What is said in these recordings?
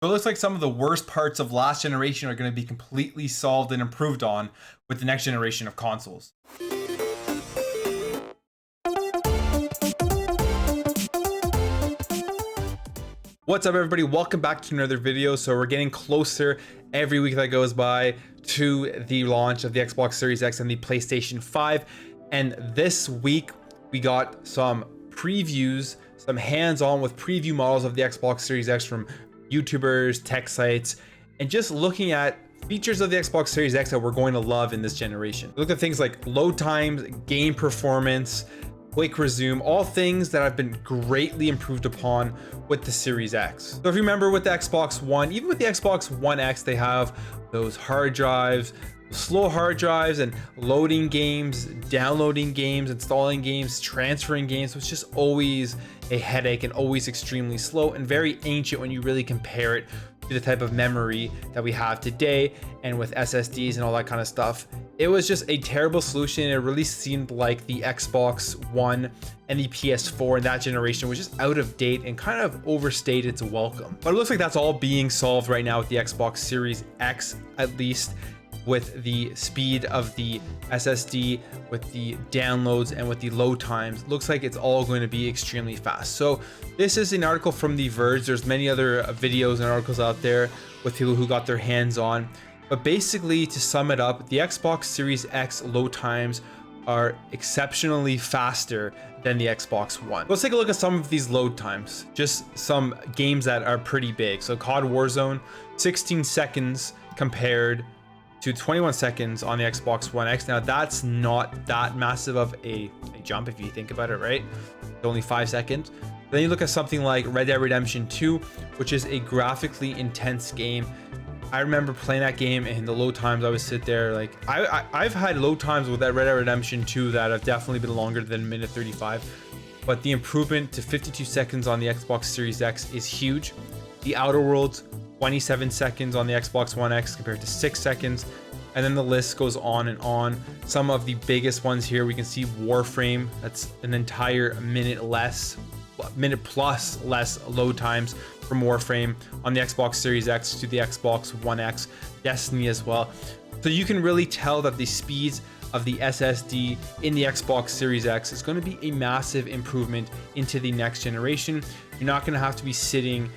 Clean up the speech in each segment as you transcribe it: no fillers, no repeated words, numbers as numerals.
So it looks like some of the worst parts of last generation are going to be completely solved and improved on with the next generation of consoles. What's up, everybody? Welcome back to another video. So we're getting closer every week that goes by to the launch of the Xbox Series X and the PlayStation 5. And this week we got some previews, some hands-on with preview models of the Xbox Series X from YouTubers, tech sites, and just looking at features of the Xbox Series X that we're going to love in this generation. Look at things like load times, game performance, quick resume, all things that have been greatly improved upon with the Series X. So if you remember with the Xbox One, even with the Xbox One X, they have those hard drives, slow hard drives, and loading games, downloading games, installing games, transferring games. So it's just always a headache and always extremely slow and very ancient when you really compare it to the type of memory that we have today and with SSDs and all that kind of stuff. It was just a terrible solution. It really seemed like the Xbox One and the PS4 in that generation was just out of date and kind of overstayed its welcome. But it looks like that's all being solved right now with the Xbox Series X, at least with the speed of the SSD, with the downloads, and with the load times. Looks like it's all going to be extremely fast. So this is an article from The Verge. There's many other videos and articles out there with people who got their hands on. But basically, to sum it up, the Xbox Series X load times are exceptionally faster than the Xbox One. Let's take a look at some of these load times. Just some games that are pretty big. So COD Warzone, 16 seconds compared to 21 seconds on the Xbox One X. Now that's not that massive of a jump if you think about it, right? It's only 5 seconds. Then you look at something like Red Dead Redemption 2, which is a graphically intense game. I remember playing that game and the load times, I would sit there like, I've had load times with that Red Dead Redemption 2 that have definitely been longer than minute 35, but the improvement to 52 seconds on the Xbox Series X is huge. The Outer Worlds, 27 seconds on the Xbox One X compared to 6 seconds. And then the list goes on and on. Some of the biggest ones here, we can see Warframe, that's an entire minute plus less load times from Warframe on the Xbox Series X to the Xbox One X. Destiny as well. So you can really tell that the speeds of the SSD in the Xbox Series X is going to be a massive improvement into the next generation. You're not going to have to be sitting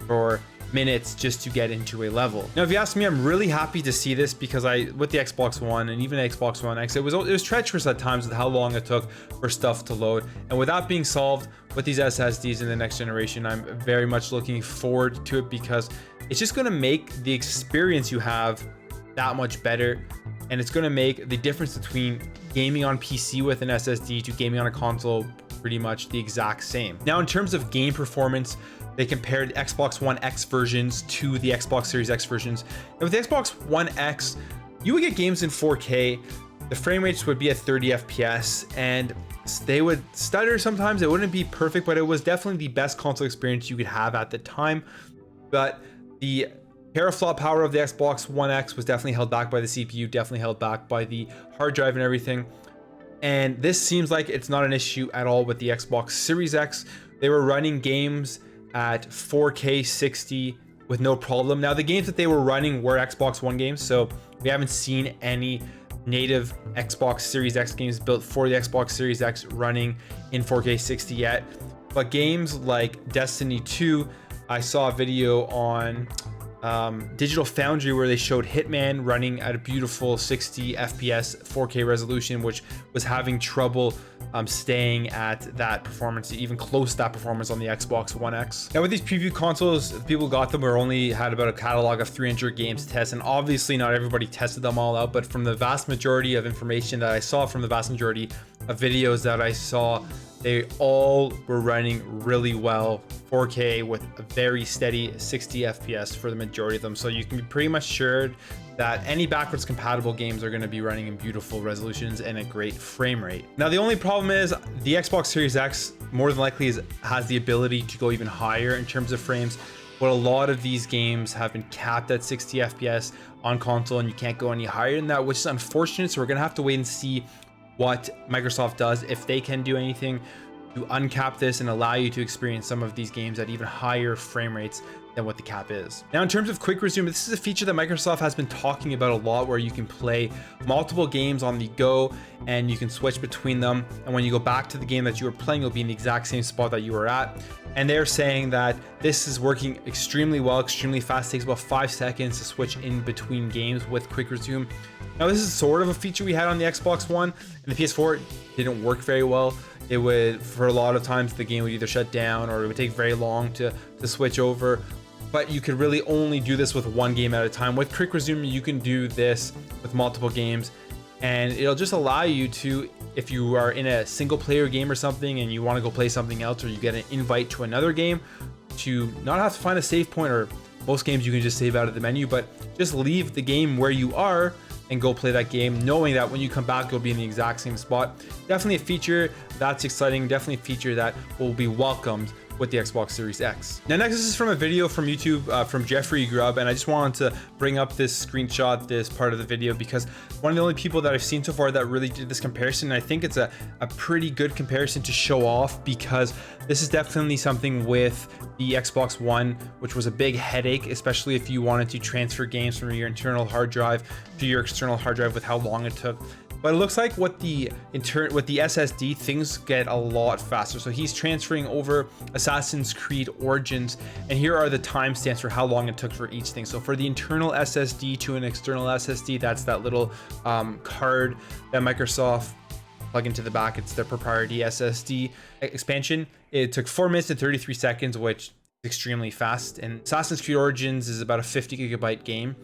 for minutes just to get into a level. Now, if you ask me, I'm really happy to see this because with the Xbox One and even the Xbox One X, it was treacherous at times with how long it took for stuff to load. And with that being solved with these SSDs in the next generation, I'm very much looking forward to it because it's just going to make the experience you have that much better. And it's going to make the difference between gaming on PC with an SSD to gaming on a console pretty much the exact same. Now, in terms of game performance, they compared Xbox One X versions to the Xbox Series X versions. And with the Xbox One X, you would get games in 4K. The frame rates would be at 30 FPS and they would stutter sometimes. It wouldn't be perfect, but it was definitely the best console experience you could have at the time. But the teraflop power of the Xbox One X was definitely held back by the CPU, definitely held back by the hard drive and everything. And this seems like it's not an issue at all with the Xbox Series X. They were running games at 4K 60 with no problem. Now, the games that they were running were Xbox One games, so we haven't seen any native Xbox Series X games built for the Xbox Series X running in 4K 60 yet. But games like Destiny 2, I saw a video on Digital Foundry where they showed Hitman running at a beautiful 60 FPS 4K resolution, which was having trouble staying at that performance, even close to that performance on the Xbox One X. Now, with these preview consoles, the people who got them only had about a catalog of 300 games to test, and obviously not everybody tested them all out, but from the vast majority of information that I saw, from the vast majority of videos that I saw, they all were running really well, 4K with a very steady 60 FPS for the majority of them. So you can be pretty much sure that any backwards compatible games are going to be running in beautiful resolutions and a great frame rate. Now, the only problem is the Xbox Series X more than likely has the ability to go even higher in terms of frames, but a lot of these games have been capped at 60 FPS on console and you can't go any higher than that, which is unfortunate. So we're going to have to wait and see what Microsoft does, if they can do anything to uncap this and allow you to experience some of these games at even higher frame rates than what the cap is. Now, in terms of quick resume, this is a feature that Microsoft has been talking about a lot, where you can play multiple games on the go and you can switch between them. And when you go back to the game that you were playing, you'll be in the exact same spot that you were at. And they're saying that this is working extremely well, extremely fast. It takes about 5 seconds to switch in between games with quick resume. Now, this is sort of a feature we had on the Xbox One, and the PS4 it didn't work very well. It would, for a lot of times, the game would either shut down or it would take very long to switch over. But you could really only do this with one game at a time. With quick resume, you can do this with multiple games, and it'll just allow you to, if you are in a single player game or something and you want to go play something else, or you get an invite to another game, to not have to find a save point, or most games you can just save out of the menu, but just leave the game where you are and go play that game, knowing that when you come back, you'll be in the exact same spot. Definitely a feature that's exciting, definitely a feature that will be welcomed with the Xbox Series X. Now, next, this is from a video from YouTube from Jeffrey Grubb, and I just wanted to bring up this screenshot, this part of the video, because one of the only people that I've seen so far that really did this comparison, and I think it's a pretty good comparison to show off, because this is definitely something with the Xbox One, which was a big headache, especially if you wanted to transfer games from your internal hard drive to your external hard drive, with how long it took. But it looks like with the SSD, things get a lot faster. So he's transferring over Assassin's Creed Origins, and here are the timestamps for how long it took for each thing. So for the internal SSD to an external SSD, that's that little card that Microsoft plug into the back. It's their proprietary SSD expansion. It took 4 minutes and 33 seconds, which is extremely fast. And Assassin's Creed Origins is about a 50 gigabyte game.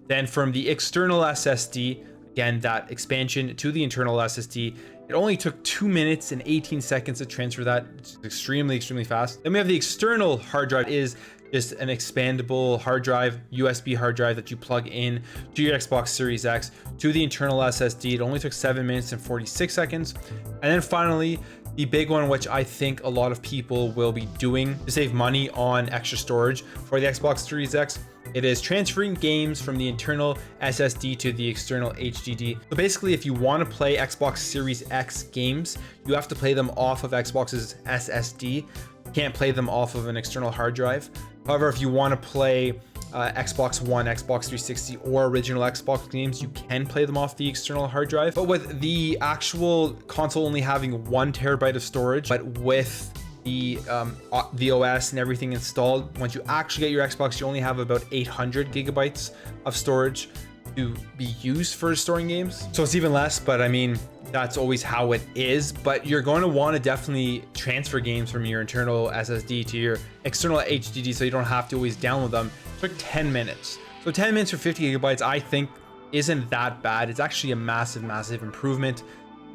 Then from the external SSD, again, that expansion to the internal SSD, it only took 2 minutes and 18 seconds to transfer that. It's extremely, extremely fast. Then we have the external hard drive, is just an expandable hard drive, USB hard drive that you plug in to your Xbox Series X to the internal SSD. It only took 7 minutes and 46 seconds. And then finally, the big one, which I think a lot of people will be doing to save money on extra storage for the Xbox Series X, it is transferring games from the internal SSD to the external HDD. So basically, if you want to play Xbox Series X games, you have to play them off of Xbox's SSD. You can't play them off of an external hard drive. However, if you want to play Xbox One, Xbox 360, or original Xbox games, you can play them off the external hard drive. But with the actual console only having 1 terabyte of storage, but with the OS and everything installed, once you actually get your Xbox, you only have about 800 gigabytes of storage to be used for storing games. So it's even less, but I mean, that's always how it is. But you're going to want to definitely transfer games from your internal SSD to your external HDD, so you don't have to always download them. It took 10 minutes. So 10 minutes for 50 gigabytes, I think isn't that bad. It's actually a massive, massive improvement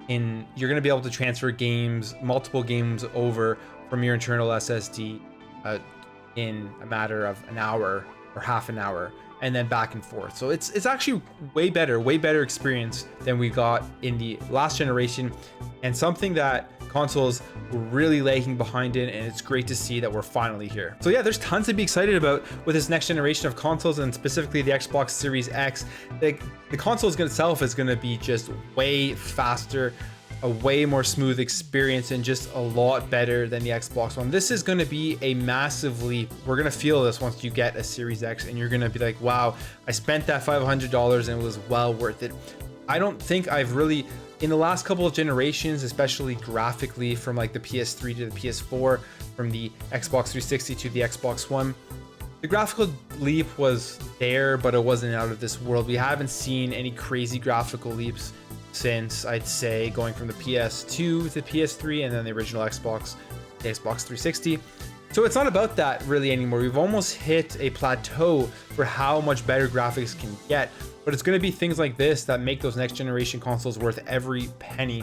in, you're going to be able to transfer games, multiple games over from your internal SSD in a matter of an hour or half an hour, and then back and forth. So it's actually way better experience than we got in the last generation, and something that consoles were really lagging behind in, and it's great to see that we're finally here. So yeah, there's tons to be excited about with this next generation of consoles, and specifically the Xbox Series X. The console itself is going to be just way faster, a way more smooth experience, and just a lot better than the Xbox One. This is going to be a massive leap. We're going to feel this once you get a Series X, and you're going to be like, wow, I spent that $500 and it was well worth it. I don't think I've really, in the last couple of generations, especially graphically, from like the PS3 to the PS4, from the Xbox 360 to the Xbox One, the graphical leap was there, but it wasn't out of this world. We haven't seen any crazy graphical leaps since, I'd say, going from the PS2 to the PS3, and then the original Xbox, the Xbox 360. So it's not about that really anymore. We've almost hit a plateau for how much better graphics can get, but it's going to be things like this that make those next generation consoles worth every penny,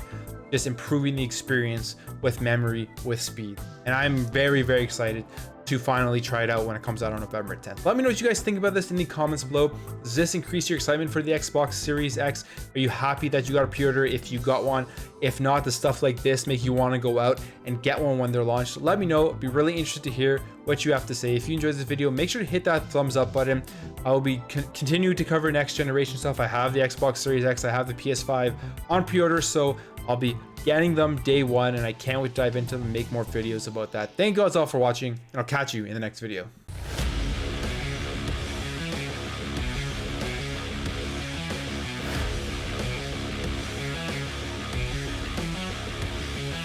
just improving the experience with memory, with speed. And I'm very, very excited to finally try it out when it comes out on November 10th. Let me know what you guys think about this in the comments below. Does this increase your excitement for the Xbox Series X? Are you happy that you got a pre-order if you got one? If not, does stuff like this make you want to go out and get one when they're launched? Let me know. I'd be really interested to hear what you have to say. If you enjoyed this video, make sure to hit that thumbs up button. I will be continue to cover next generation stuff. I have the Xbox Series X, I have the PS5 on pre-order, so I'll be getting them day one, and I can't wait to dive into them and make more videos about that. Thank you guys all for watching, and I'll catch you in the next video.